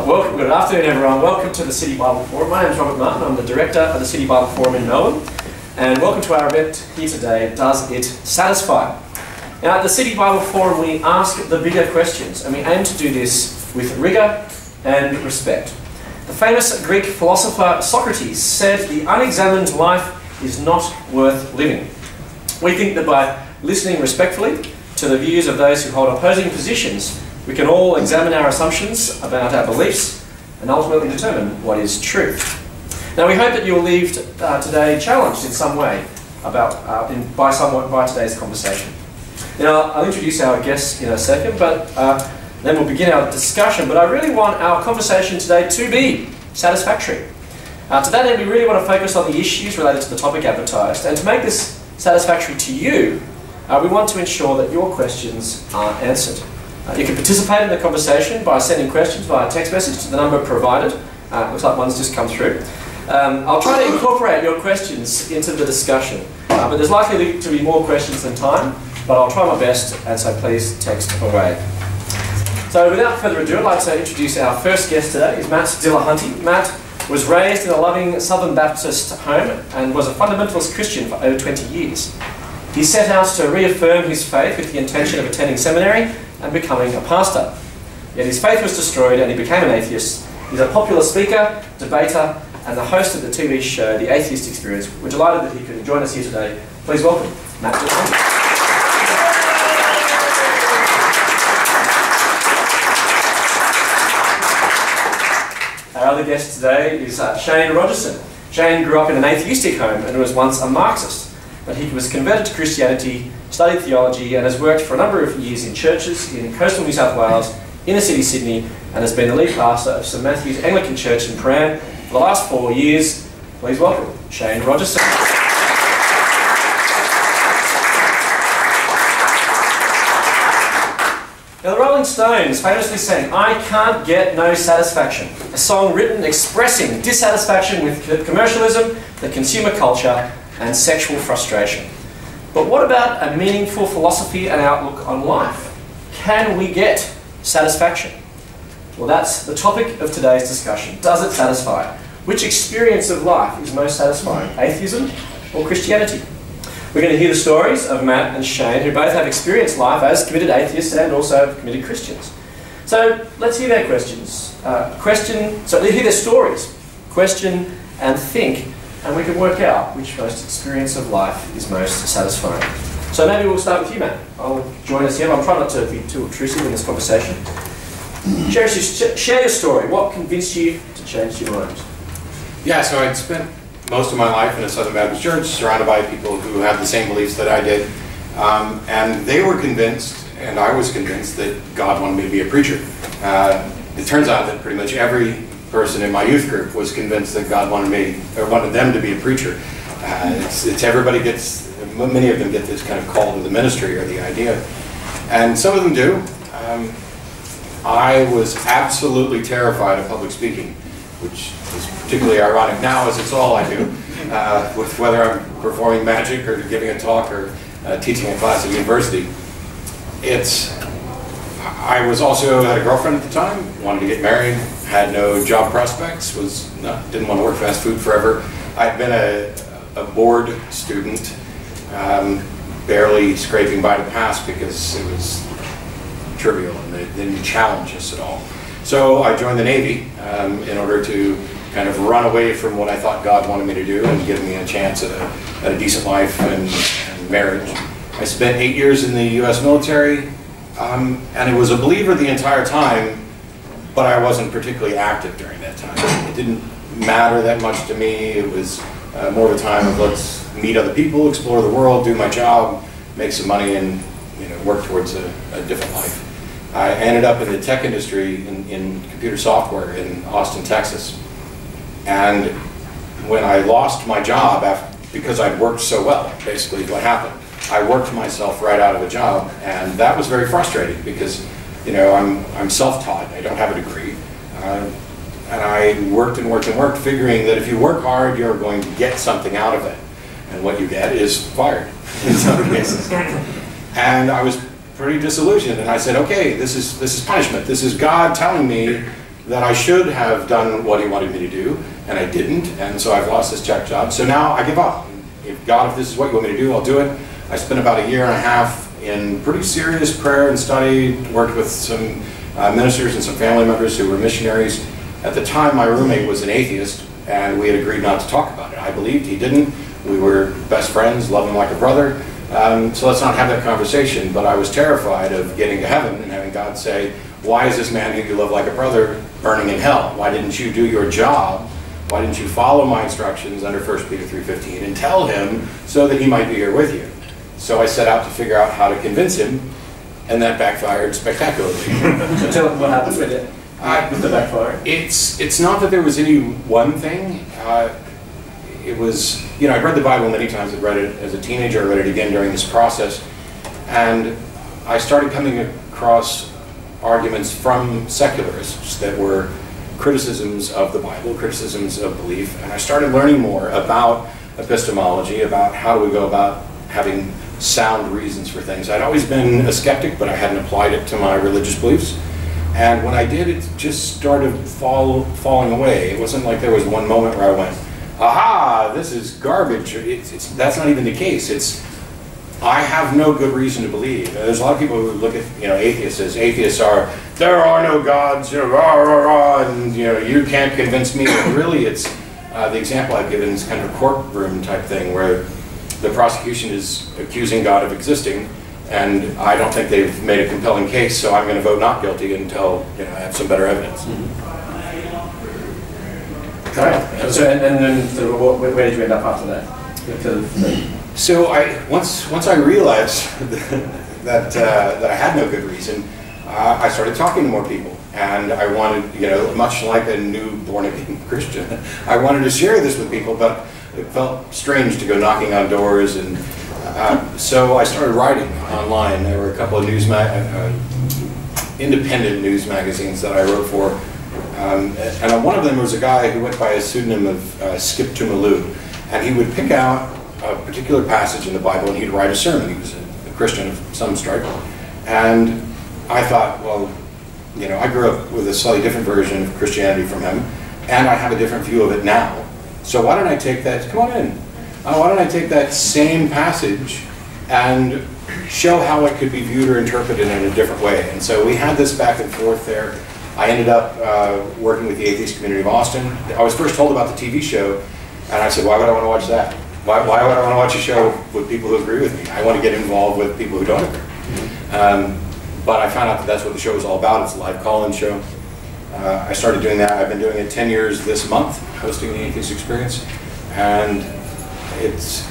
Well, good afternoon everyone. Welcome to the City Bible Forum. My name is Robert Martin. I'm the Director of the City Bible Forum in Melbourne. And welcome to our event here today, Does It Satisfy? Now at the City Bible Forum we ask the bigger questions, and we aim to do this with rigour and respect. The famous Greek philosopher Socrates said the unexamined life is not worth living. We think that by listening respectfully to the views of those who hold opposing positions, we can all examine our assumptions about our beliefs and ultimately determine what is truth. Now we hope that you will leave today challenged in some way by today's conversation. Now I'll introduce our guests in a second, but then we'll begin our discussion. But I really want our conversation today to be satisfactory. To that end, we really want to focus on the issues related to the topic advertised, and to make this satisfactory to you, we want to ensure that your questions are answered. You can participate in the conversation by sending questions via text message to the number provided. Looks like one's just come through. I'll try to incorporate your questions into the discussion, but there's likely to be more questions than time, but I'll try my best, and so please text away. So without further ado, I'd like to introduce our first guest today. He's Matt Dillahunty. Matt was raised in a loving Southern Baptist home and was a fundamentalist Christian for over 20 years. He set out to reaffirm his faith with the intention of attending seminary and becoming a pastor. Yet his faith was destroyed and he became an atheist. He's a popular speaker, debater, and the host of the TV show The Atheist Experience. We're delighted that he could join us here today. Please welcome Matt Dillahunty. Our other guest today is Shane Rogerson. Shane grew up in an atheistic home and was once a Marxist. But he was converted to Christianity, studied theology, and has worked for a number of years in churches in coastal New South Wales, inner city Sydney, and has been the lead pastor of St Matthew's Anglican Church in Prahran for the last 4 years. Please welcome Shane Rogerson. Now the Rolling Stones famously sang "I Can't Get No Satisfaction," a song written expressing dissatisfaction with commercialism, the consumer culture, and sexual frustration. But what about a meaningful philosophy and outlook on life? Can we get satisfaction? Well, that's the topic of today's discussion. Does it satisfy? Which experience of life is most satisfying, atheism or Christianity? We're going to hear the stories of Matt and Shane, who both have experienced life as committed atheists and also committed Christians. So let's hear their questions. Let's hear their stories. Question and think, and we can work out which most experience of life is most satisfying. So maybe we'll start with you, Matt. I'll join us here. I'm trying not to be too obtrusive in this conversation. Share your story. What convinced you to change your mind? Yeah, so I'd spent most of my life in a Southern Baptist church, surrounded by people who had the same beliefs that I did. And they were convinced, and I was convinced, that God wanted me to be a preacher. It turns out that pretty much every person in my youth group was convinced that God wanted me, or wanted them to be a preacher. Everybody gets, many of them get this kind of call to the ministry or the idea, and some of them do. I was absolutely terrified of public speaking, which is particularly ironic now, as it's all I do, with whether I'm performing magic or giving a talk or teaching a class at university. I was also had a girlfriend at the time, wanted to get married, had no job prospects, didn't want to work fast food forever. I'd been a board student, barely scraping by to pass because it was trivial and they didn't challenge us at all. So I joined the Navy in order to kind of run away from what I thought God wanted me to do and give me a chance at a decent life and marriage. I spent 8 years in the US military, and I was a believer the entire time, but I wasn't particularly active during that time. It didn't matter that much to me. It was more of a time of let's meet other people, explore the world, do my job, make some money, and work towards a different life. I ended up in the tech industry in computer software in Austin, Texas. And when I lost my job, because I'd worked so well, basically what happened, I worked myself right out of a job, and that was very frustrating because I'm self-taught, I don't have a degree, and I worked and worked and worked, figuring that if you work hard, you're going to get something out of it, and what you get is fired in some cases. And I was pretty disillusioned, and I said, okay, this is punishment. This is God telling me that I should have done what he wanted me to do, and I didn't, and so I've lost this tech job. So now I give up. If God, if this is what you want me to do, I'll do it. I spent about 1.5 years in pretty serious prayer and study, worked with some ministers and some family members who were missionaries. At the time, my roommate was an atheist, and we had agreed not to talk about it. I believed, he didn't. We were best friends, loved him like a brother. So let's not have that conversation, but I was terrified of getting to heaven and having God say, why is this man who you love like a brother burning in hell? Why didn't you do your job? Why didn't you follow my instructions under 1 Peter 3:15 and tell him so that he might be here with you? So I set out to figure out how to convince him, and that backfired spectacularly. So tell us what happened with it, with the backfire. It's not that there was any one thing. It was, you know, I'd read the Bible many times. I'd read it as a teenager. I read it again during this process. And I started coming across arguments from secularists that were criticisms of the Bible, criticisms of belief. And I started learning more about epistemology, about how do we go about having sound reasons for things. I'd always been a skeptic, but I hadn't applied it to my religious beliefs. And when I did, it just started falling away. It wasn't like there was one moment where I went, aha, this is garbage. That's not even the case. It's, I have no good reason to believe. There's a lot of people who look at, you know, atheists as atheists are, there are no gods, you know, rah, rah, rah, and you know, you can't convince me. But really, it's the example I've given is kind of a courtroom type thing where the prosecution is accusing God of existing, and I don't think they've made a compelling case, so I'm going to vote not guilty until, you know, I have some better evidence. Okay. So, and then where did you end up after that? So once I realized that I had no good reason, I started talking to more people, and I wanted, you know, much like a new born-again Christian, I wanted to share this with people, but it felt strange to go knocking on doors, and so I started writing online. There were a couple of independent news magazines that I wrote for, and on one of them was a guy who went by a pseudonym of Skip Tumaloo, and he would pick out a particular passage in the Bible and he'd write a sermon. He was a Christian of some stripe, and I thought, well, you know, I grew up with a slightly different version of Christianity from him, and I have a different view of it now. So why don't I take that, come on in, why don't I take that same passage and show how it could be viewed or interpreted in a different way? And so we had this back and forth there. I ended up working with the atheist community of Austin. I was first told about the TV show, and I said, why would I want to watch that? Why would I want to watch a show with people who agree with me? I want to get involved with people who don't agree. But I found out that that's what the show was all about. It's a live call-in show. I started doing that. I've been doing it 10 years this month, hosting the Atheist Experience, and it's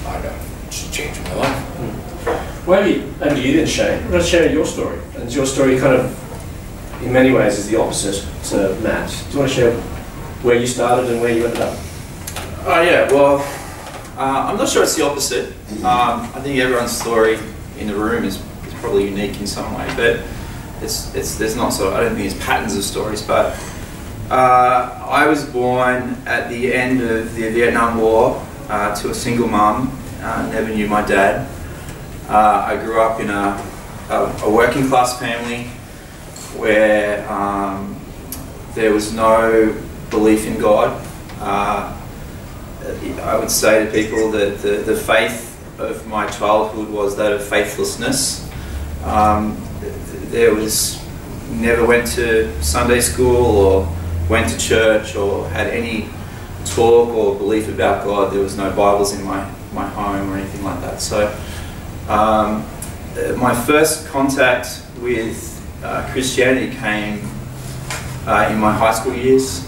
I don't know, it's changed my life. Well, and you then, Shane, let's share your story. And your story kind of, in many ways, is the opposite to Matt. Do you want to share where you started and where you ended up? Yeah, well, I'm not sure it's the opposite. I think everyone's story in the room is probably unique in some way, but there's not sort of, I don't think there's patterns of stories, but I was born at the end of the Vietnam War to a single mum, never knew my dad. I grew up in a working class family where there was no belief in God. I would say to people that the faith of my childhood was that of faithlessness. There was, never went to Sunday school or went to church or had any talk or belief about God. There was no Bibles in my home or anything like that. So my first contact with Christianity came in my high school years,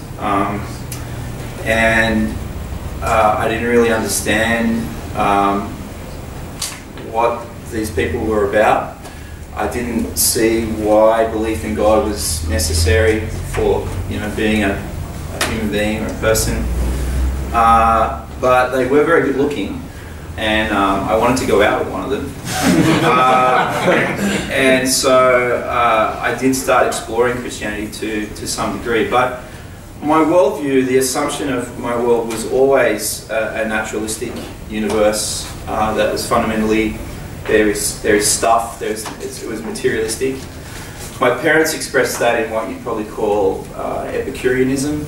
and I didn't really understand what these people were about. I didn't see why belief in God was necessary for, you know, being a human being or a person. But they were very good looking, and I wanted to go out with one of them. And so I did start exploring Christianity to some degree. But my worldview, the assumption of my world was always a naturalistic universe that was fundamentally, there is stuff, it was materialistic. My parents expressed that in what you'd probably call Epicureanism.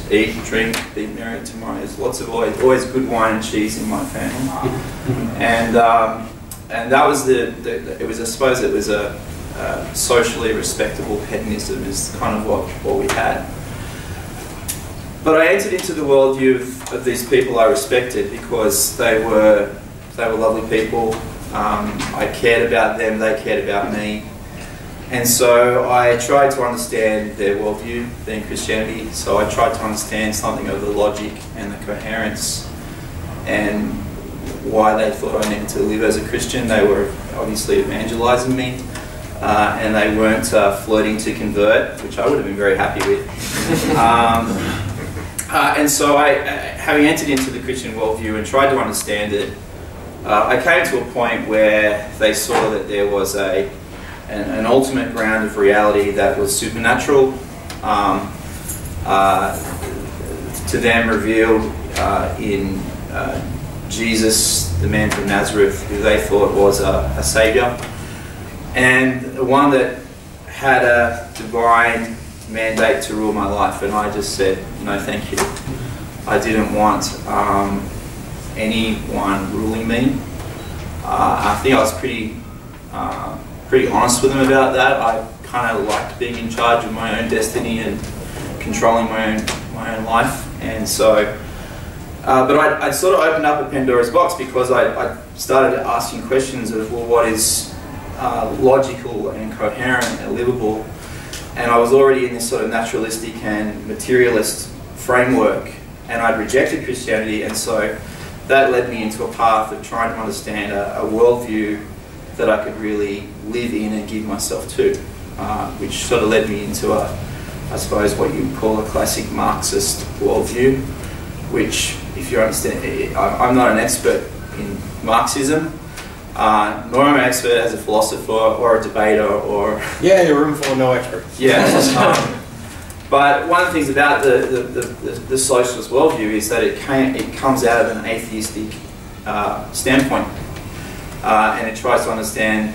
Eat, drink, be merry tomorrow. There's lots of always good wine and cheese in my family, and that was it was, I suppose it was a socially respectable hedonism is kind of what we had. But I entered into the worldview of these people I respected because they were lovely people. I cared about them, they cared about me. And so I tried to understand their worldview, being Christianity. So I tried to understand something of the logic and the coherence and why they thought I needed to live as a Christian. They were obviously evangelizing me, and they weren't flirting to convert, which I would have been very happy with. And so having entered into the Christian worldview and tried to understand it, I came to a point where they saw that there was an ultimate ground of reality that was supernatural, to them revealed in Jesus, the man from Nazareth, who they thought was a saviour, and one that had a divine mandate to rule my life. And I just said, no thank you. I didn't want anyone ruling me. I think I was pretty honest with them about that. I kind of liked being in charge of my own destiny and controlling my own life. And so, but I sort of opened up a Pandora's box because I started asking questions of, well, what is logical and coherent and livable? And I was already in this sort of naturalistic and materialist framework, and I'd rejected Christianity, and so that led me into a path of trying to understand a worldview that I could really live in and give myself to, which sort of led me into I suppose what you would call a classic Marxist worldview, which, if you understand, I'm not an expert in Marxism, nor am I an expert as a philosopher or a debater or... Yeah, you're a room full of no experts. Yeah. But one of the things about the socialist worldview is that it comes out of an atheistic standpoint, and it tries to understand,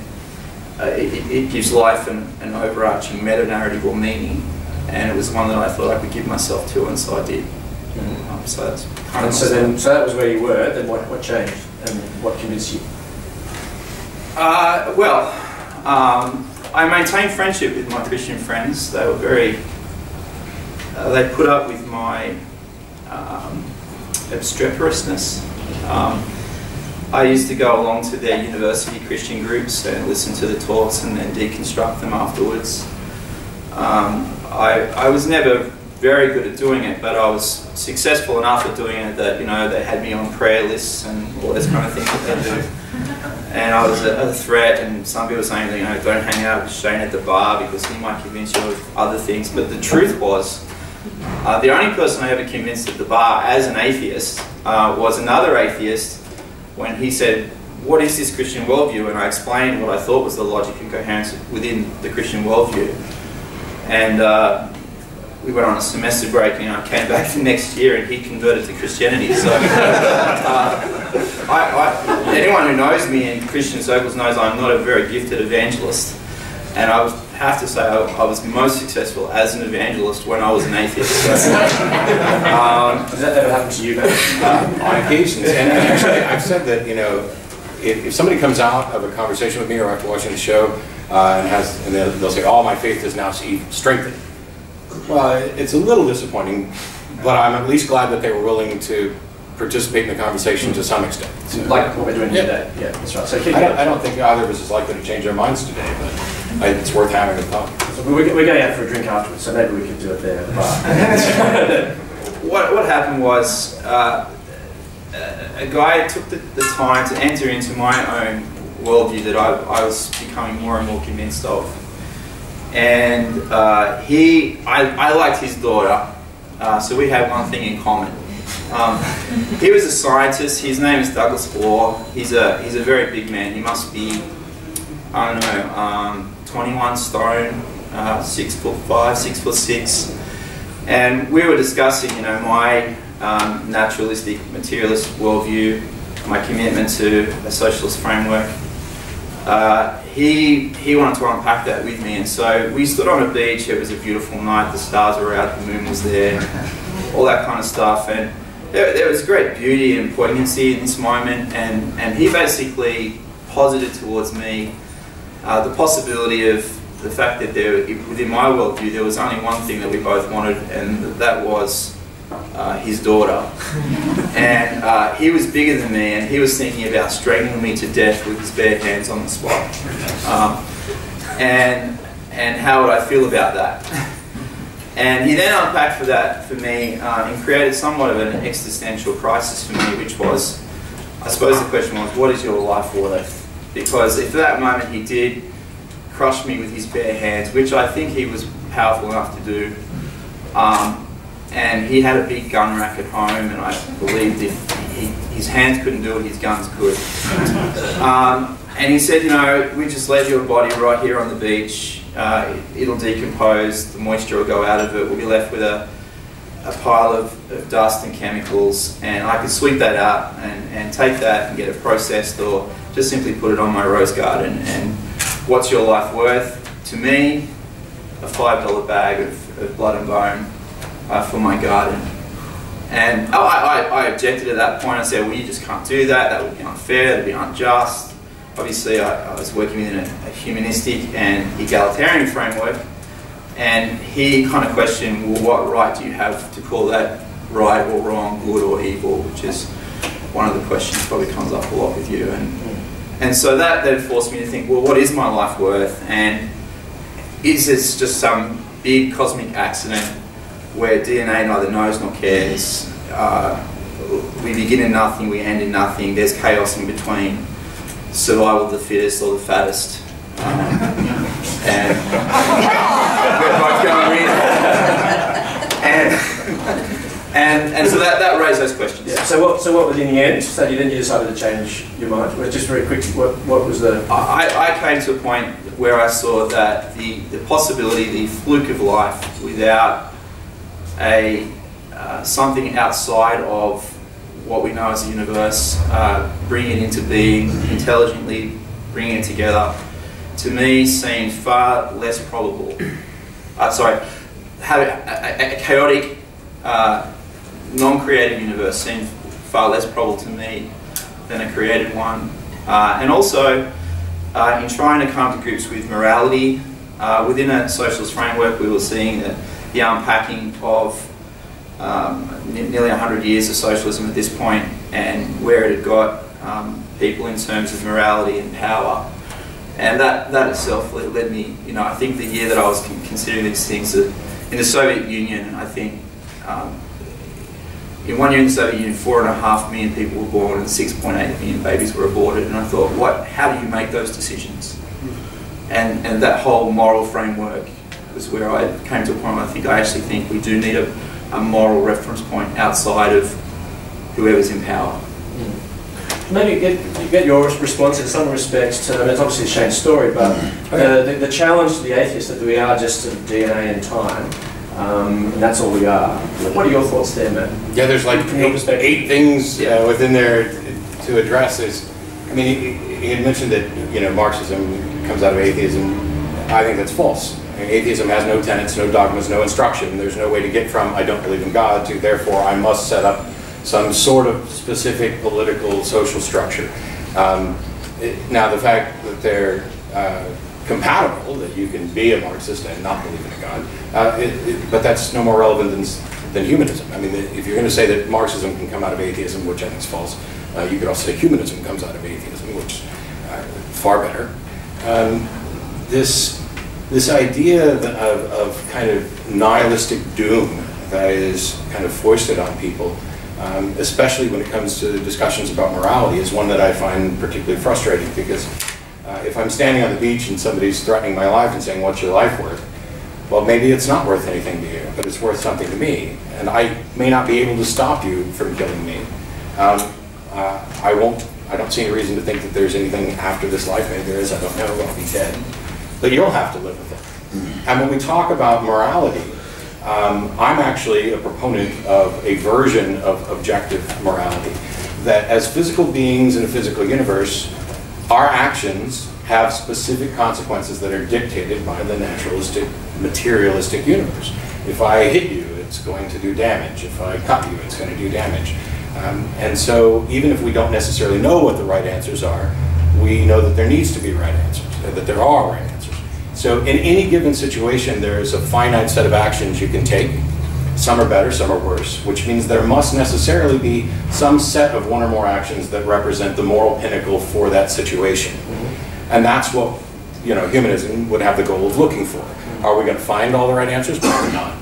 it gives life an overarching meta-narrative or meaning, and it was one that I thought I could give myself to, and so I did. So that's kind of so that was where you were. Then what changed, and what convinced you? I maintained friendship with my Christian friends. They were very... they put up with my obstreperousness. I used to go along to their university Christian groups and listen to the talks and then deconstruct them afterwards. I was never very good at doing it, but I was successful enough at doing it that, you know, they had me on prayer lists and all those kind of things that they do. And I was a threat, and some people saying, you know, don't hang out with Shane at the bar because he might convince you of other things. But the truth was, the only person I ever convinced at the bar as an atheist was another atheist when he said, what is this Christian worldview? And I explained what I thought was the logic and coherence within the Christian worldview. And we went on a semester break, and I came back the next year and he converted to Christianity. So anyone who knows me in Christian circles knows I'm not a very gifted evangelist. And I have to say I was most successful as an evangelist when I was an atheist. So, has that ever happened to you, Matt? On occasions. And actually, I've said that, you know, if somebody comes out of a conversation with me or after watching the show and they'll say, oh, my faith is now strengthened. Well, it's a little disappointing, but I'm at least glad that they were willing to participate in the conversation to some extent. So, like what we're doing today. Yeah, that's right. So I don't think either of us is likely to change their minds today, but it's worth having a talk. So we're going out for a drink afterwards, so maybe we can do it there at the bar. What happened was a guy took the time to enter into my own worldview that I was becoming more and more convinced of. And I liked his daughter, so we had one thing in common. He was a scientist. His name is Douglas Orr. He's a very big man. He must be, I don't know, 21 stone, 6'5", 6'6", and we were discussing, you know, my naturalistic, materialist worldview, my commitment to a socialist framework, he wanted to unpack that with me, and so we stood on a beach. It was a beautiful night, the stars were out, the moon was there, all that kind of stuff, and there was great beauty and poignancy in this moment, and he basically posited towards me the possibility of the fact that within my worldview there was only one thing that we both wanted, and that was his daughter. And he was bigger than me, and he was thinking about strangling me to death with his bare hands on the spot. And how would I feel about that? And he then unpacked for me and created somewhat of an existential crisis for me, which was, I suppose the question was, what is your life worth? Because if at that moment he did crush me with his bare hands, which I think he was powerful enough to do, and he had a big gun rack at home, and I believed if his hands couldn't do it, his guns could. And he said, you know, we just leave your body right here on the beach, it'll decompose, the moisture will go out of it, we'll be left with a pile of dust and chemicals, and I could sweep that out and take that and get it processed, or just simply put it on my rose garden. And what's your life worth? To me, a $5 bag of blood and bone for my garden. And I objected at that point. I said, well, you just can't do that, that would be unfair, that would be unjust. Obviously, I was working within a humanistic and egalitarian framework, and he kind of questioned, well, what right do you have to call that right or wrong, good or evil, which is one of the questions that probably comes up a lot with you. And so that then forced me to think, well, what is my life worth? And is this just some big cosmic accident where DNA neither knows nor cares? We begin in nothing, we end in nothing, there's chaos in between. Survival of the fittest or the fattest. And we're both going in. And so that raised those questions. Yeah. So what was in the end? So you decided to change your mind? Well, just very quickly, what was the... I came to a point where I saw that the possibility, the fluke of life without something outside of what we know as the universe, bringing it into being, intelligently bringing it together, to me seemed far less probable. Having a chaotic, non-creative universe seemed far less probable to me than a created one. And also, in trying to come to grips with morality, within a socialist framework, we were seeing that the unpacking of nearly 100 years of socialism at this point, and where it had got people in terms of morality and power. And that itself led me, you know, I think the year that I was considering these things, in the Soviet Union, I think, in 1 year in the Soviet Union, 4.5 million people were born and 6.8 million babies were aborted. And I thought, how do you make those decisions? And that whole moral framework was where I came to a point where I actually think we do need a moral reference point outside of whoever's in power. Maybe get your response in some respects to, I mean, it's obviously Shane's story, but the challenge to the atheist that we are just sort of DNA and time, and that's all we are. What are your thoughts there, Matt? Yeah, there's like eight things within there to address. I mean, he had mentioned that, you know, Marxism comes out of atheism. I think that's false. I mean, atheism has no tenets, no dogmas, no instruction. There's no way to get from I don't believe in God to therefore I must set up some sort of specific political, social structure. Now, the fact that they're compatible, that you can be a Marxist and not believe in a God, but that's no more relevant than humanism. I mean, if you're going to say that Marxism can come out of atheism, which I think is false, you could also say humanism comes out of atheism, which is far better. This idea of kind of nihilistic doom that is kind of foisted on people, especially when it comes to discussions about morality, is one that I find particularly frustrating, because if I'm standing on the beach and somebody's threatening my life and saying, what's your life worth? Well, maybe it's not worth anything to you, but it's worth something to me. And I may not be able to stop you from killing me. I don't see any reason to think that there's anything after this life. Maybe there is, I don't know, I'll be dead. But you'll have to live with it. And when we talk about morality, I'm actually a proponent of a version of objective morality, that as physical beings in a physical universe, our actions have specific consequences that are dictated by the naturalistic, materialistic universe. If I hit you, it's going to do damage. If I cut you, it's going to do damage. And so even if we don't necessarily know what the right answers are, we know that there needs to be right answers, that there are right answers. So in any given situation, there's a finite set of actions you can take. Some are better, some are worse, which means there must necessarily be some set of one or more actions that represent the moral pinnacle for that situation. And that's what, humanism would have the goal of looking for. Are we going to find all the right answers? Probably not.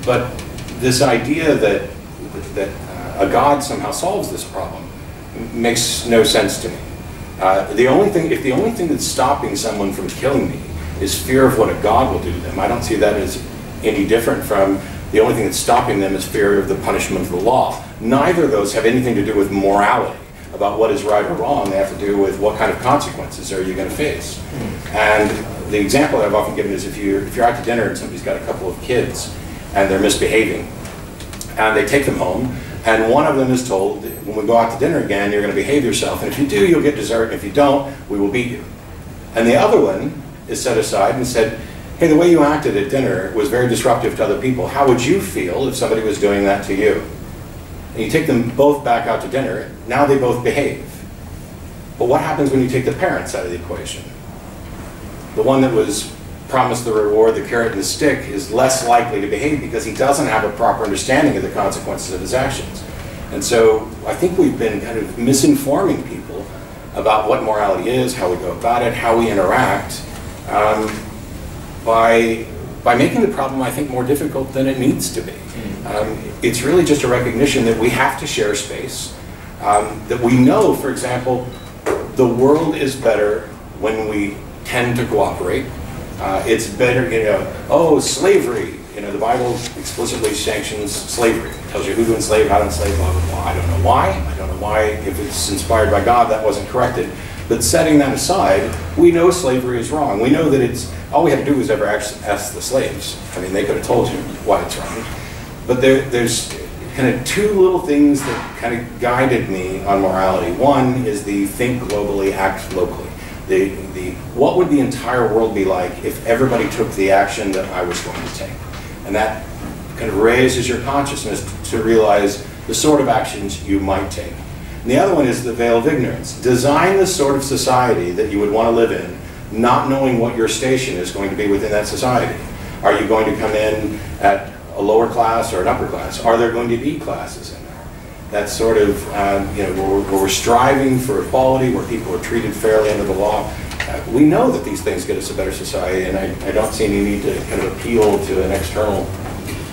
But this idea that a God somehow solves this problem makes no sense to me. If the only thing that's stopping someone from killing me is fear of what a God will do to them, I don't see that as any different from the only thing that's stopping them is fear of the punishment of the law. Neither of those have anything to do with morality, about what is right or wrong. They have to do with what kind of consequences are you going to face. And the example that I've often given is if you're out to dinner and somebody's got a couple of kids and they're misbehaving, and they take them home, and one of them is told, when we go out to dinner again, you're going to behave yourself, and if you do, you'll get dessert, and if you don't, we will beat you. And the other one is set aside and said, hey, the way you acted at dinner was very disruptive to other people. How would you feel if somebody was doing that to you? And you take them both back out to dinner, now they both behave. But what happens when you take the parents out of the equation? The one that was promised the reward, the carrot and the stick, is less likely to behave because he doesn't have a proper understanding of the consequences of his actions. And so I think we've been kind of misinforming people about what morality is, how we go about it, how we interact, by making the problem, I think, more difficult than it needs to be. It's really just a recognition that we have to share space, that we know, for example, the world is better when we tend to cooperate. It's better, slavery. The Bible explicitly sanctions slavery. It tells you who to enslave, how to enslave, blah, blah, blah. I don't know why. I don't know why, if it's inspired by God, that wasn't corrected. But setting that aside, we know slavery is wrong. We know that all we had to do was ever ask the slaves. I mean, they could have told you why it's wrong. But there's kind of two little things that kind of guided me on morality. One is the think globally, act locally. What would the entire world be like if everybody took the action that I was going to take? And that kind of raises your consciousness to realize the sort of actions you might take. And the other one is the veil of ignorance. Design the sort of society that you would want to live in, not knowing what your station is going to be within that society. Are you going to come in at a lower class or an upper class? Are there going to be classes in there? That's sort of, where we're striving for equality, where people are treated fairly under the law. We know that these things get us a better society, and I don't see any need to kind of appeal to an external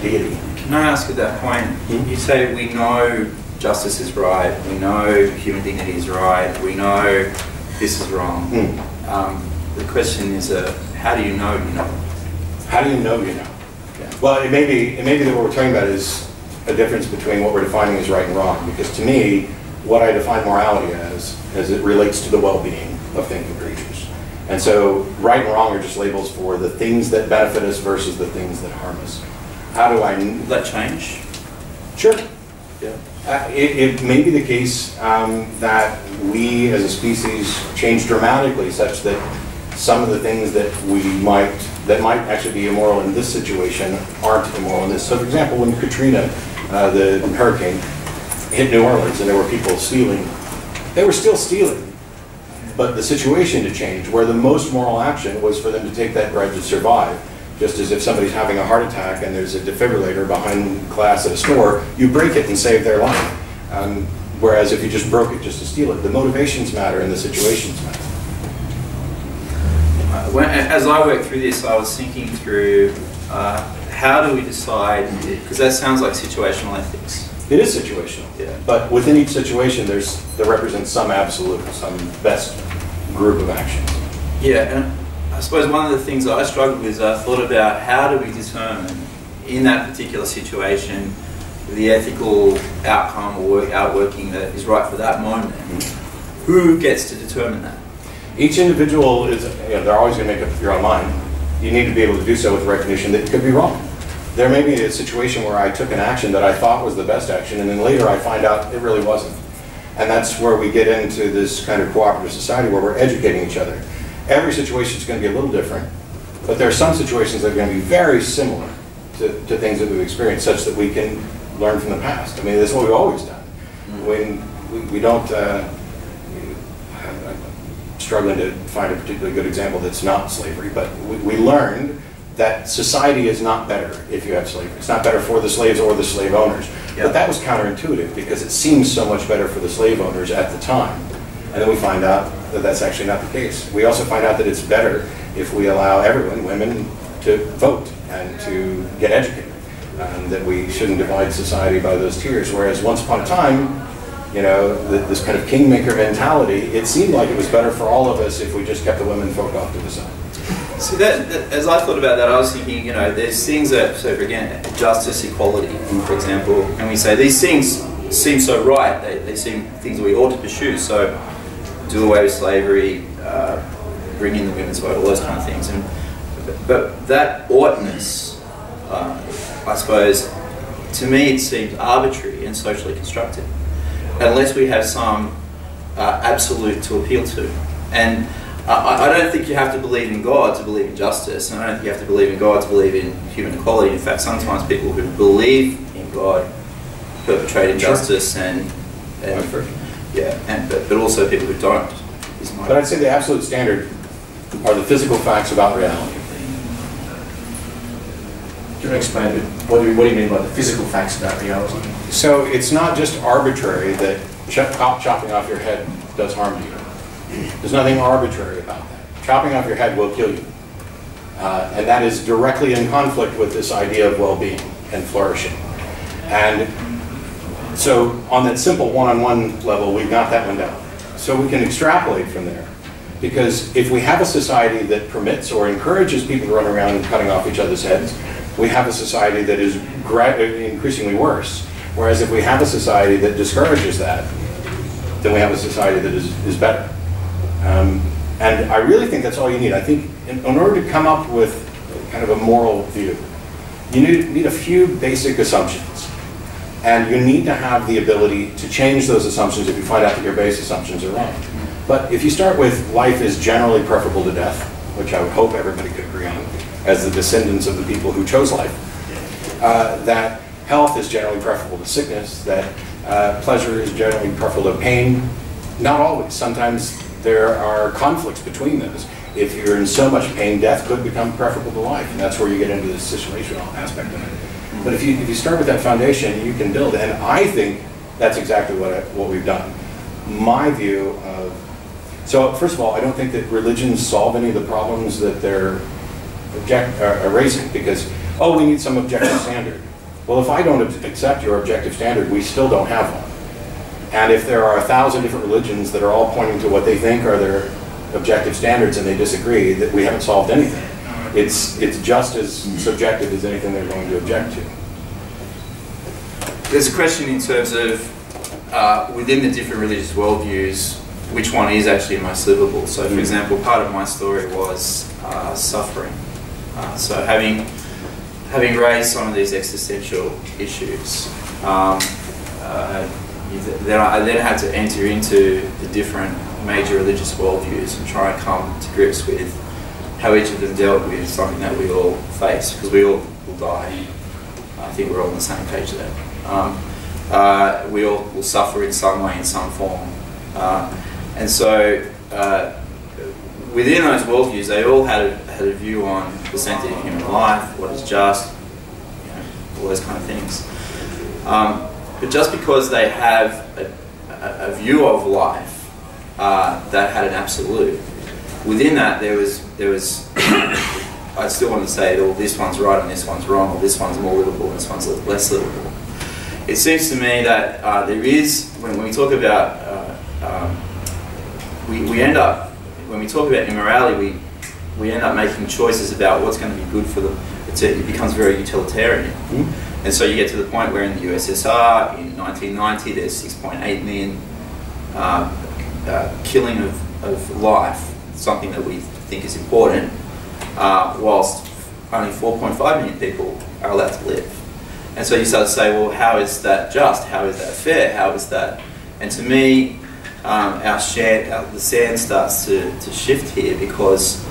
deity. Can I ask at that point, you say we know justice is right, we know human dignity is right, we know this is wrong. The question is, how do you know you know? How do you know you know? Yeah. Well, it may be that what we're talking about is a difference between what we're defining as right and wrong, because to me, what I define morality as it relates to the well-being of thinking creatures. And so right and wrong are just labels for the things that benefit us versus the things that harm us. How do I... Will that change? Sure. Yeah. It may be the case that we as a species change dramatically such that some of the things that might actually be immoral in this situation aren't immoral in this. So for example, when Katrina, the hurricane, hit New Orleans and there were people stealing, they were still stealing. But the situation to change, where the most moral action was for them to take that bread to survive. Just as if somebody's having a heart attack and there's a defibrillator behind glass at a store, you break it and save their life. Whereas if you just broke it just to steal it, the motivations matter and the situations matter. As I worked through this, I was thinking through how do we decide, because that sounds like situational ethics. It is situational, yeah. But within each situation, there represents some absolute, some best group of actions. Yeah, and I suppose one of the things that I struggled with is I thought about how do we determine in that particular situation the ethical outcome or outworking that is right for that moment. Who gets to determine that? Each individual is, they're always going to make up your own mind. You need to be able to do so with recognition that it could be wrong. There may be a situation where I took an action that I thought was the best action, and then later I find out it really wasn't. And that's where we get into this kind of cooperative society where we're educating each other. Every situation is going to be a little different, but there are some situations that are going to be very similar to things that we've experienced, such that we can learn from the past. I mean, that's what we've always done. When we don't, I'm struggling to find a particularly good example that's not slavery, but we learned that society is not better if you have slavery. It's not better for the slaves or the slave owners. Yep. But that was counterintuitive because it seems so much better for the slave owners at the time. And then we find out that that's actually not the case. We also find out that it's better if we allow everyone, women, to vote and to get educated. That we shouldn't divide society by those tiers. Whereas once upon a time, you know, this kind of kingmaker mentality, it seemed like it was better for all of us if we just kept the women folk off to the side. See, that, as I thought about that, I was thinking, you know, there's things that, so for again, justice, equality, for example, and we say these things seem so right, they seem things that we ought to pursue, so do away with slavery, bring in the women's vote, all those kind of things. But that oughtness, I suppose, to me it seems arbitrary and socially constructed, unless we have some absolute to appeal to. And I don't think you have to believe in God to believe in justice, and I don't think you have to believe in God to believe in human equality. In fact, sometimes people who believe in God perpetrate injustice and but also people who don't. But I'd say the absolute standard are the physical facts about reality. Can you explain what do you mean by the physical facts about reality? So it's not just arbitrary that chopping off your head does harm to you. There's nothing arbitrary about that. Chopping off your head will kill you. And that is directly in conflict with this idea of well-being and flourishing. And so on that simple one-on-one level, we've got that one down. So we can extrapolate from there. Because if we have a society that permits or encourages people to run around and cutting off each other's heads, we have a society that is increasingly worse. Whereas if we have a society that discourages that, then we have a society that is better. And I really think that's all you need. I think in order to come up with kind of a moral view, you need a few basic assumptions. And you need to have the ability to change those assumptions if you find out that your base assumptions are wrong. But if you start with life is generally preferable to death, which I would hope everybody could agree on, as the descendants of the people who chose life, that health is generally preferable to sickness, that pleasure is generally preferable to pain. Not always. Sometimes there are conflicts between those. If you're in so much pain, death could become preferable to life, and that's where you get into the situational aspect of it. But if you start with that foundation, you can build, and I think that's exactly what we've done. My view of, so first of all, I don't think that religions solve any of the problems that they're raising, because, oh, we need some objective standard. Well, if I don't accept your objective standard, we still don't have one. And if there are 1,000 different religions that are all pointing to what they think are their objective standards and they disagree, that we haven't solved anything. It's just as subjective as anything they're going to object to. There's a question in terms of, within the different religious worldviews, which one is actually most livable. So for example, part of my story was suffering. So having raised some of these existential issues, I then had to enter into the different major religious worldviews and try and come to grips with how each of them dealt with something that we all face, because we all will die. I think we're all on the same page there. We all will suffer in some way, in some form. And so within those worldviews, they all had a view on the sanctity of human life, what is just, you know, all those kind of things. But just because they have a view of life that had an absolute, within that there was I still want to say, well, this one's right and this one's wrong, or this one's more livable and this one's less livable. It seems to me that there is, when we talk about, we end up, when we talk about immorality, we end up making choices about what's going to be good for them. It becomes very utilitarian. Mm-hmm. And so you get to the point where in the USSR, in 1990, there's 6.8 million killing of life, something that we think is important, whilst only 4.5 million people are allowed to live. And so you start to say, well, how is that just? How is that fair? How is that And to me, the sand starts to shift here, because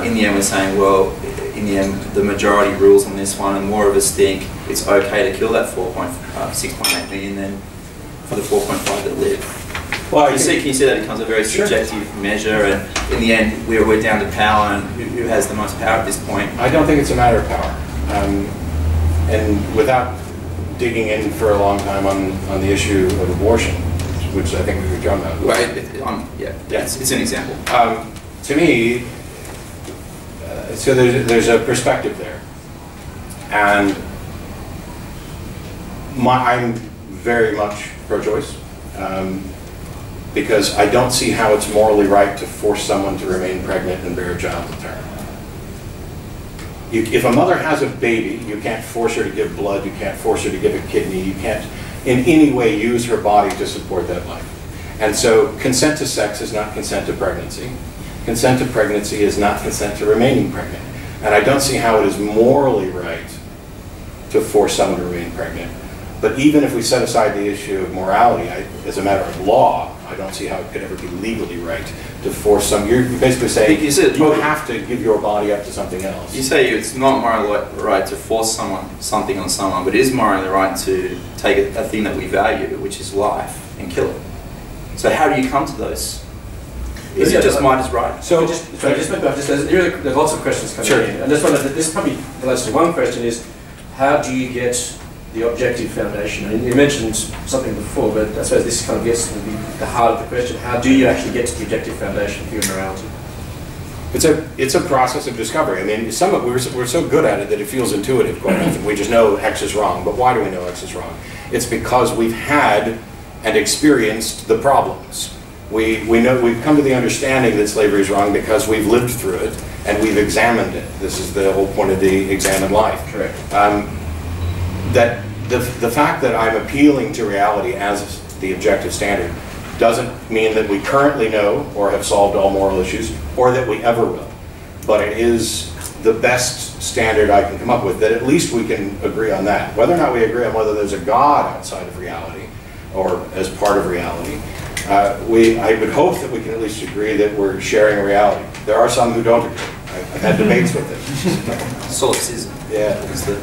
in the end we're saying, well, in the end the majority rules on this one, and more of us think it's okay to kill that 6.8 million than for the 4.5 that live. Well, can you see that it becomes a very subjective measure, and in the end we're down to power, and who has the most power at this point? I don't think it's a matter of power. And without digging in for a long time on the issue of abortion, which I think we were talking about. Well, it's an example. To me, so there's a perspective there, and I'm very much pro-choice, because I don't see how it's morally right to force someone to remain pregnant and bear a child to term. If a mother has a baby, you can't force her to give blood, you can't force her to give a kidney, you can't in any way use her body to support that life. And so consent to sex is not consent to pregnancy. Consent to pregnancy is not consent to remaining pregnant. And I don't see how it is morally right to force someone to remain pregnant. But even if we set aside the issue of morality, as a matter of law, I don't see how it could ever be legally right to force some. You're basically saying you have to give your body up to something else. You say it's not morally right to force something on someone, but it is morally right to take a thing that we value, which is life, and kill it. So how do you come to those? Is it just might is right? There's lots of questions coming in, and this probably relates to one question: is how do you get the objective foundation? And you mentioned something before, but I suppose this kind of gets to the heart of the question: how do you actually get to the objective foundation for your morality? It's a process of discovery. I mean, we're so good at it that it feels intuitive quite often. We just know X is wrong. But why do we know X is wrong? It's because we've had and experienced the problems. We've come to the understanding that slavery is wrong because we've lived through it and we've examined it. This is the whole point of the examined life. Correct. That the fact that I'm appealing to reality as the objective standard doesn't mean that we currently know or have solved all moral issues, or that we ever will. But it is the best standard I can come up with, that at least we can agree on that. Whether or not we agree on whether there's a God outside of reality or as part of reality, I would hope that we can at least agree that we're sharing a reality. There are some who don't agree. I've had debates with them. Solipsism. Yeah,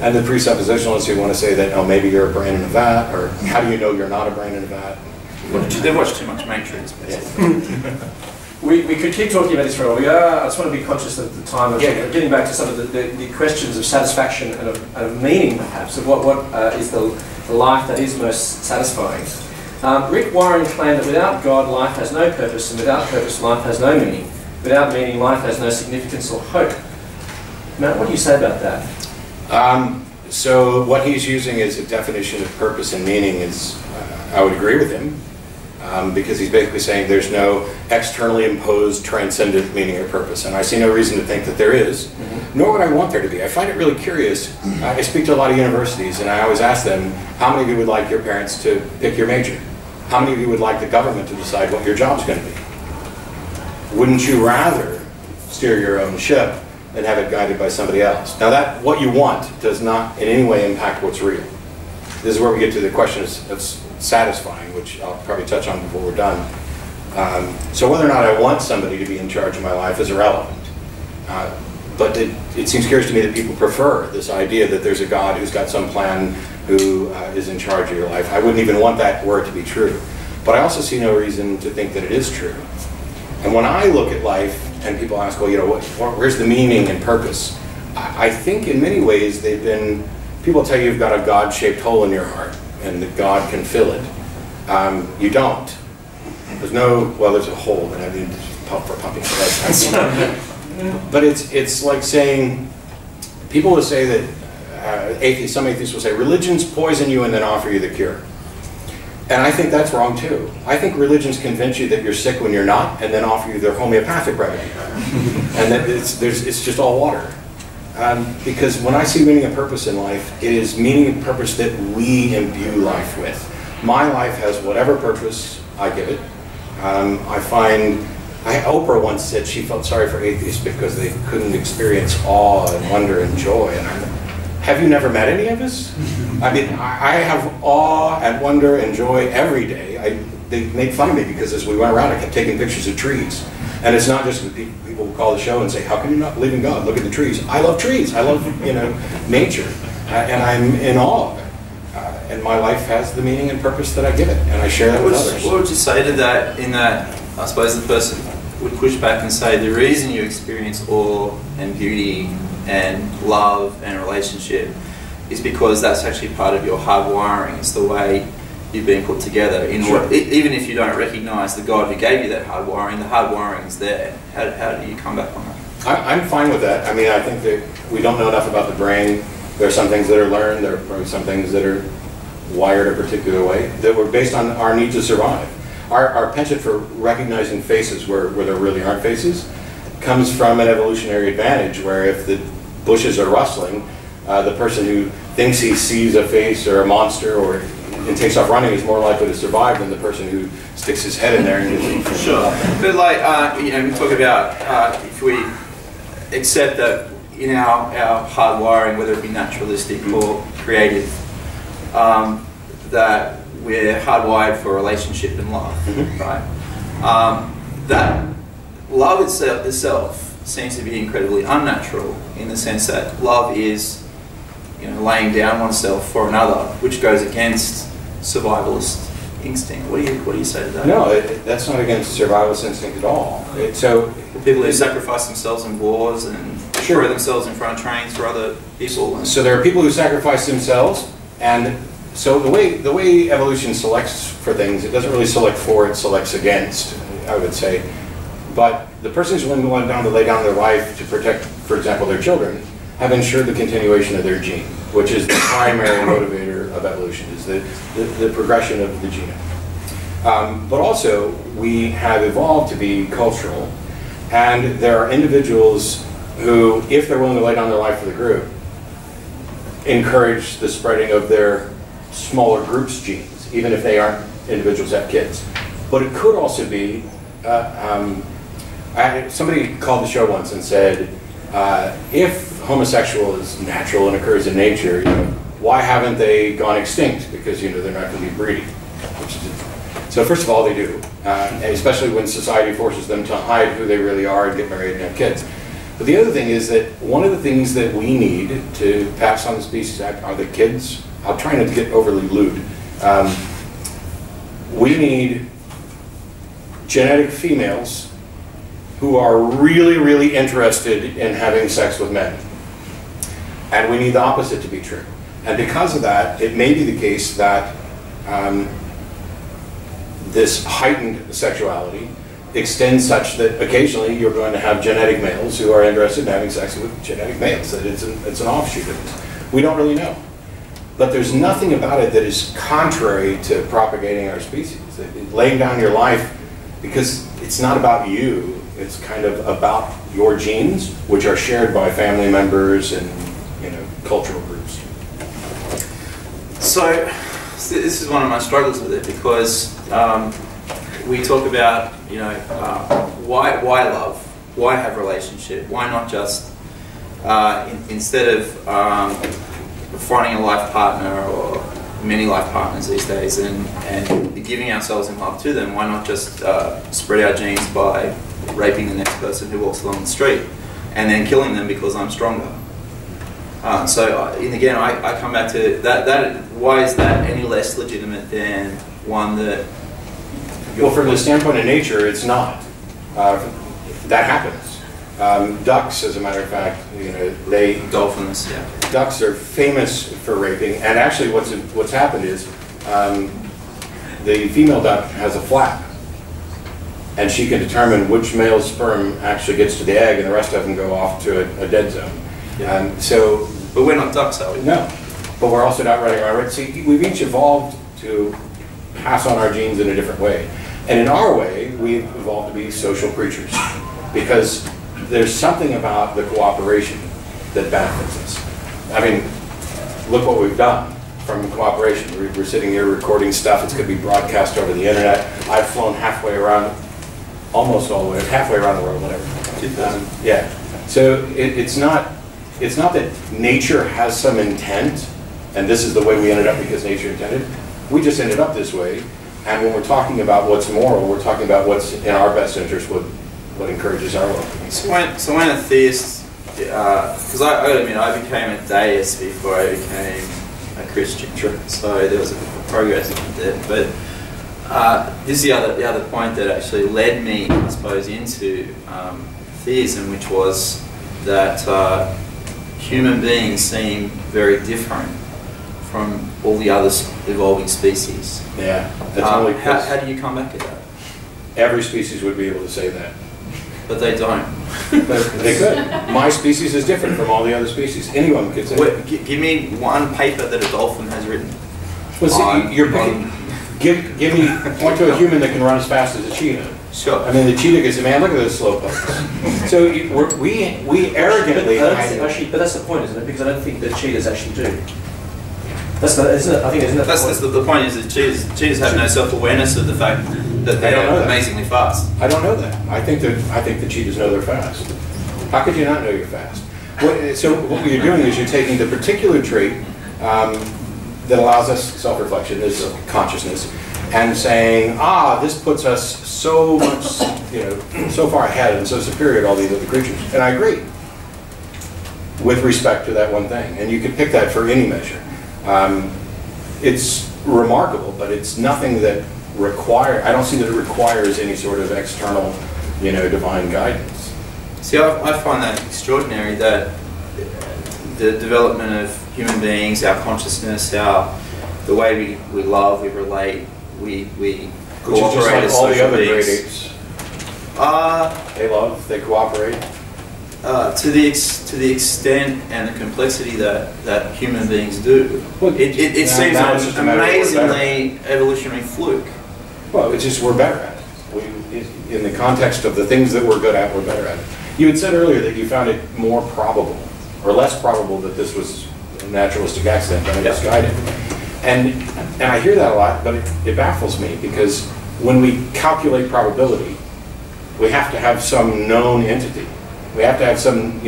and the presuppositionalists who want to say that, oh, maybe you're a brain in a vat, or how do you know you're not a brain in a vat? They watch too much Matrix, basically. We could keep talking about this for a while. I just want to be conscious of the time of getting back to some of the questions of satisfaction and of meaning, perhaps, of what is the life that is most satisfying. Rick Warren claimed that without God, life has no purpose, and without purpose, life has no meaning. Without meaning, life has no significance or hope. Matt, what do you say about that? So what he's using as a definition of purpose and meaning is, I would agree with him, because he's basically saying there's no externally imposed transcendent meaning or purpose, and I see no reason to think that there is, nor would I want there to be. I find it really curious. I speak to a lot of universities, and I always ask them, how many of you would like your parents to pick your major? How many of you would like the government to decide what your job's going to be? Wouldn't you rather steer your own ship than have it guided by somebody else? Now that what you want does not in any way impact what's real. This is where we get to the question of satisfying, which I'll probably touch on before we're done. So whether or not I want somebody to be in charge of my life is irrelevant. But it seems curious to me that people prefer this idea that there's a God who's got some plan, who is in charge of your life. I wouldn't even want that word to be true. But I also see no reason to think that it is true. And when I look at life, and people ask, well, you know, where's the meaning and purpose? I think in many ways people tell you you've got a God-shaped hole in your heart, and that God can fill it. You don't. There's a hole, and I mean, pump for pumping. But it's like saying, people will say that, some atheists will say, religions poison you and then offer you the cure. And I think that's wrong too. I think religions convince you that you're sick when you're not, and then offer you their homeopathic remedy. And that it's just all water. Because when I see meaning and purpose in life, it is meaning and purpose that we imbue life with. My life has whatever purpose I give it. Oprah once said she felt sorry for atheists because they couldn't experience awe and wonder and joy. And have you never met any of us? I mean, I have awe and wonder and joy every day. they made fun of me because as we went around, I kept taking pictures of trees. And it's not just people who call the show and say, how can you not believe in God? Look at the trees. I love trees. I love, nature. And I'm in awe of it. And my life has the meaning and purpose that I give it. And I share that with others. What would you say to that in that, I suppose the person would push back and say the reason you experience awe and beauty and love and relationship is because that's actually part of your hardwiring. It's the way you've been put together. Even if you don't recognise the God who gave you that hardwiring, the hardwiring is there. How do you come back on that? I'm fine with that. I mean, I think that we don't know enough about the brain. There are some things that are learned. There are probably some things that are wired a particular way that were based on our need to survive. Our penchant for recognizing faces where there really aren't faces comes from an evolutionary advantage where if the bushes are rustling, the person who thinks he sees a face or a monster and takes off running is more likely to survive than the person who sticks his head in there and gets eaten. Sure. But we talk about if we accept that in our hardwiring, whether it be naturalistic or creative, that we're hardwired for relationship and love, right? That love itself seems to be incredibly unnatural in the sense that love is, laying down oneself for another, which goes against survivalist instinct. What do you say to that? No, that's not against survivalist instinct at all. People who sacrifice themselves in wars and throw themselves in front of trains for other people. So there are people who sacrifice themselves, and so the way evolution selects for things, it doesn't really select for, it selects against, I would say. But the persons who went down to lay down their life to protect, for example, their children, have ensured the continuation of their gene, which is the primary motivator of evolution, is the progression of the genome. But also, we have evolved to be cultural, and there are individuals who, if they're willing to lay down their life for the group, encourage the spreading of their smaller groups' genes, even if they aren't individuals that have kids. But it could also be, somebody called the show once and said, if homosexual is natural and occurs in nature, why haven't they gone extinct? Because they're not going to be breeding. So first of all, they do, especially when society forces them to hide who they really are and get married and have kids. But the other thing is that one of the things that we need to pass on the species are the kids. I'll try not to get overly lewd. We need genetic females who are really, really interested in having sex with men. And we need the opposite to be true. And because of that, it may be the case that this heightened sexuality extends such that occasionally you're going to have genetic males who are interested in having sex with genetic males, that it's an offshoot of this. We don't really know. But there's nothing about it that is contrary to propagating our species. Laying down your life, because it's not about you, it's kind of about your genes, which are shared by family members and cultural groups. So this is one of my struggles with it, because we talk about why love, why have relationship, why not just instead of finding a life partner or many life partners these days and giving ourselves in love to them, why not just spread our genes by raping the next person who walks along the street and then killing them because I'm stronger? And again, I come back to that. Why is that any less legitimate than one that... Well, from the standpoint of nature, it's not. That happens. Ducks, as a matter of fact, Dolphins, yeah. Ducks are famous for raping, and actually what's happened is the female duck has a flap, and she can determine which male's sperm actually gets to the egg, and the rest of them go off to a dead zone. Yeah. But we're not ducks, are we? No, but we're also not running around. Right? See, we've each evolved to pass on our genes in a different way, and in our way, we've evolved to be social creatures, because there's something about the cooperation that benefits us. I mean, look what we've done from cooperation. We're sitting here recording stuff. It's going to be broadcast over the internet. I've flown halfway around, almost all the way, halfway around the world, whatever. Yeah. So it's not that nature has some intent, and this is the way we ended up because nature intended. We just ended up this way. And when we're talking about what's moral, we're talking about what's in our best interest, what encourages our well-being. So when a theist, because I gotta admit, I became a deist before I became a Christian. True. So there was a bit of progress there. But this is the other point that actually led me, I suppose, into theism, which was that human beings seem very different from all the other evolving species. Yeah, that's only how do you come back to that? Every species would be able to say that. But they don't. They could. My species is different from all the other species. Anyone could say that. Give me one paper that a dolphin has written. Well, see, you're picking. Give me, point to a human that can run as fast as a cheetah. Sure. I mean, the cheetah can say, man, look at those slow pokes. So we arrogantly... But that's the point, isn't it? Because I don't think that cheetahs actually do. That's the, isn't it? I think isn't that the point is that cheetahs have no self-awareness of the fact that they are amazingly fast. I don't know that. I think the cheetahs know they're fast. How could you not know you're fast? So what you're doing is you're taking the particular trait that allows us self-reflection, this consciousness, and saying, this puts us so much, so far ahead and so superior to all these other creatures. And I agree with respect to that one thing. And you could pick that for any measure. It's remarkable, but it's nothing that I don't see that it requires any sort of external, divine guidance. See, I find that extraordinary, that the development of human beings, our consciousness, the way we love, we relate, we cooperate as all the other beings. great apes. They love, they cooperate. To the extent and the complexity that human beings do, it seems an amazingly evolutionary fluke. Well, it's just we're better at it. In the context of the things that we're good at, we're better at it. You had said earlier that you found it more probable, or less probable, that this was a naturalistic accident than a misguided. And I hear that a lot, but it baffles me, because when we calculate probability, we have to have some known entity. We have to have some,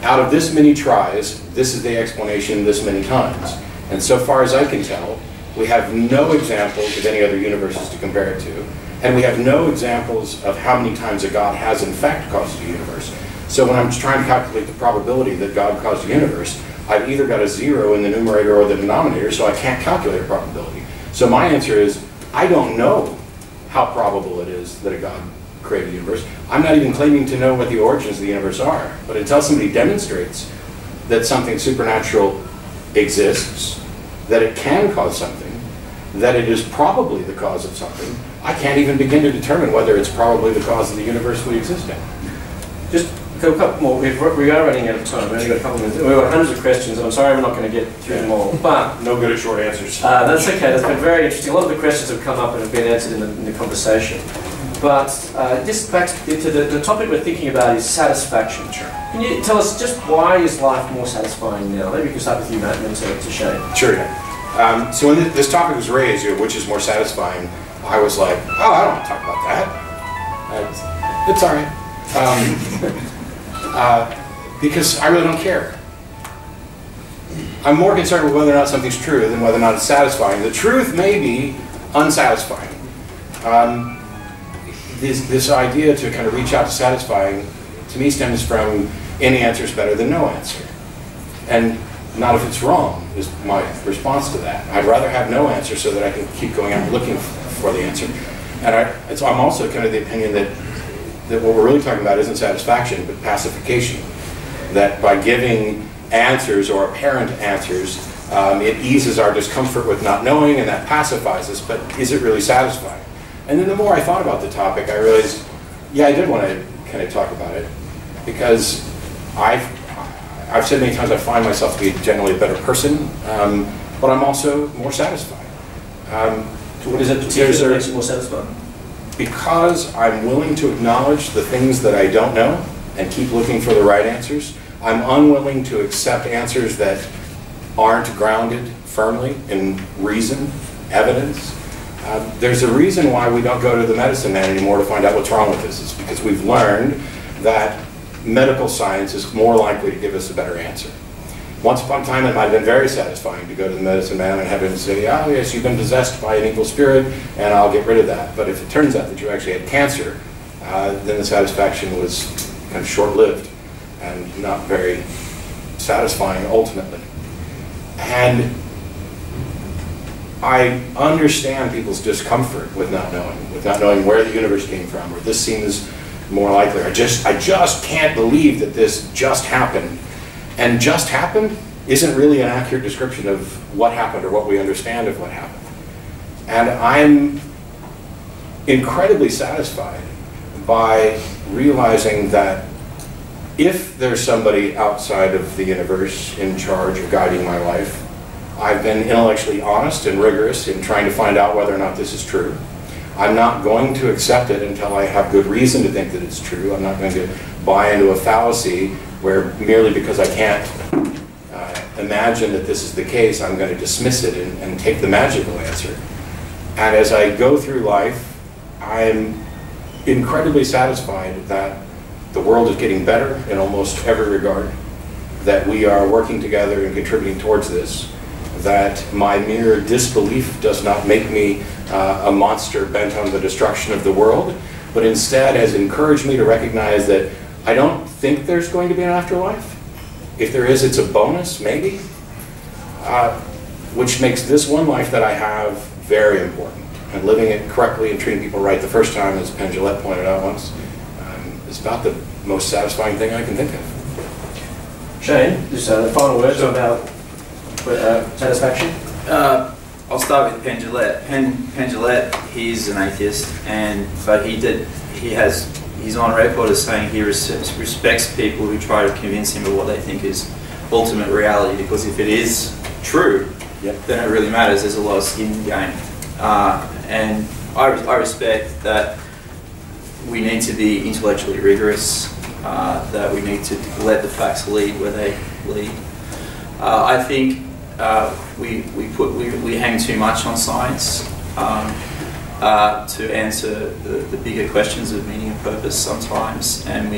out of this many tries, this is the explanation this many times. And so far as I can tell, we have no examples of any other universes to compare it to. And we have no examples of how many times a God has in fact caused a universe. So when I'm trying to calculate the probability that God caused a universe, I've either got a 0 in the numerator or the denominator, so I can't calculate a probability. So my answer is, I don't know how probable it is that a God created a universe. I'm not even claiming to know what the origins of the universe are. But until somebody demonstrates that something supernatural exists, that it can cause something, that it is probably the cause of something, I can't even begin to determine whether it's probably the cause of the universe we exist in. Just a couple more. We are running out of time. We've only got a couple of minutes. We've got hundreds of questions, and I'm sorry we're not going to get through them all. But no good at short answers. That's okay. That's been very interesting. A lot of the questions have come up and have been answered in the conversation. But just back to the topic we're thinking about is satisfaction. Sure. Can you tell us just why is life more satisfying now? Maybe we can start with you, Matt, and then to Shane. Sure. Yeah. So when this topic was raised, which is more satisfying, I was like, I don't want to talk about that. It's all right. Because I really don't care. I'm more concerned with whether or not something's true than whether or not it's satisfying. The truth may be unsatisfying. This idea to kind of reach out to satisfying, to me, stems from any answer is better than no answer. And not if it's wrong, is my response to that. I'd rather have no answer so that I can keep going out looking for the answer. And so I'm also kind of the opinion that what we're really talking about isn't satisfaction, but pacification. That by giving answers or apparent answers, it eases our discomfort with not knowing, and that pacifies us, but is it really satisfying? And then the more I thought about the topic, I realized, yeah, I did want to kind of talk about it, because I've said many times I find myself to be generally a better person, but I'm also more satisfied. So what is it particularly that makes you more satisfied? Because I'm willing to acknowledge the things that I don't know and keep looking for the right answers. I'm unwilling to accept answers that aren't grounded firmly in reason, evidence. There's a reason why we don't go to the medicine man anymore to find out what's wrong with us. It's because we've learned that medical science is more likely to give us a better answer. Once upon a time, it might have been very satisfying to go to the medicine man and have him say, oh yes, you've been possessed by an evil spirit, and I'll get rid of that. But if it turns out that you actually had cancer, then the satisfaction was kind of short-lived and not very satisfying ultimately. And I understand people's discomfort with not knowing where the universe came from, or this seems more likely. I just can't believe that this just happened. And just happened isn't really an accurate description of what happened or what we understand of what happened. And I'm incredibly satisfied by realizing that if there's somebody outside of the universe in charge of guiding my life, I've been intellectually honest and rigorous in trying to find out whether or not this is true. I'm not going to accept it until I have good reason to think that it's true. I'm not going to buy into a fallacy where merely because I can't imagine that this is the case, I'm going to dismiss it and take the magical answer. And as I go through life, I'm incredibly satisfied that the world is getting better in almost every regard, that we are working together and contributing towards this, that my mere disbelief does not make me a monster bent on the destruction of the world, but instead has encouraged me to recognize that I don't think there's going to be an afterlife. If there is, it's a bonus, maybe, which makes this one life that I have very important. And living it correctly and treating people right the first time, as Penn Jillette pointed out once, is about the most satisfying thing I can think of. Shane, just the final words about satisfaction? I'll start with Penn Jillette. Penn Jillette, he's an atheist, but he's on record as saying he respects people who try to convince him of what they think is ultimate reality, because if it is true, then it really matters. There's a lot of skin in the game. And I respect that we need to be intellectually rigorous, that we need to let the facts lead where they lead. I think we hang too much on science to answer the bigger questions of meaning and purpose sometimes, and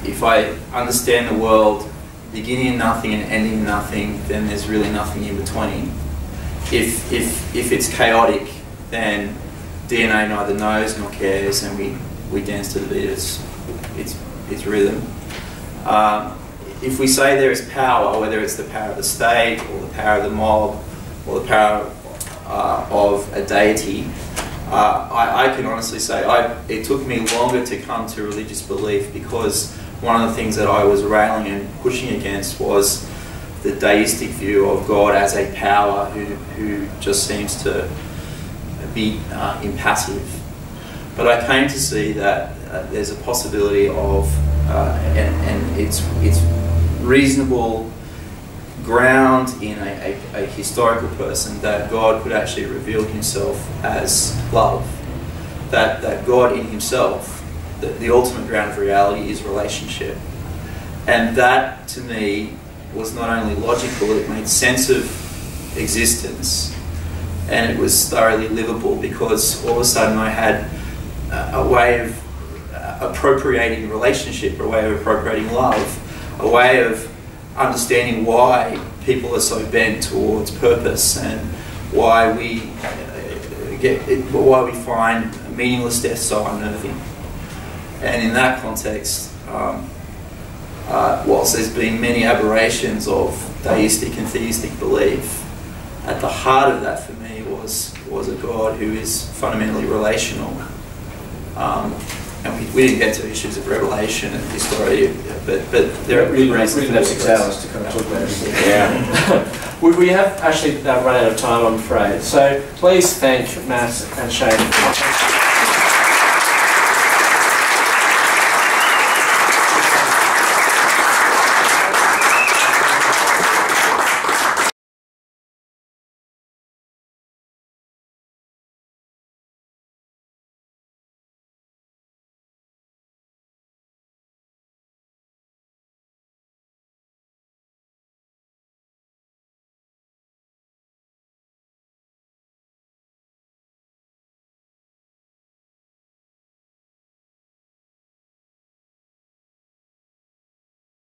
if I understand the world beginning in nothing and ending in nothing, then there's really nothing in between. If it's chaotic, then DNA neither knows nor cares, and we dance to the beat its rhythm. If we say there is power, whether it's the power of the state, or the power of the mob, or the power of a deity, I can honestly say it took me longer to come to religious belief, because one of the things that I was railing and pushing against was the deistic view of God as a power who just seems to be impassive. But I came to see that there's a possibility of, and it's reasonable ground in a historical person, that God could actually reveal himself as love. That God in himself, the ultimate ground of reality, is relationship. And that, to me, was not only logical, it made sense of existence, and it was thoroughly livable, because all of a sudden I had a way of appropriating relationship, a way of appropriating love, a way of understanding why people are so bent towards purpose, and why we find meaningless death so unnerving. And in that context, whilst there's been many aberrations of deistic and theistic belief, at the heart of that for me was a God who is fundamentally relational. And we didn't get to issues of revelation and history, but there are good reasons. We can have 6 hours to kind of talk about everything. Yeah. we have actually run out of time, I'm afraid. So please thank Matt and Shane.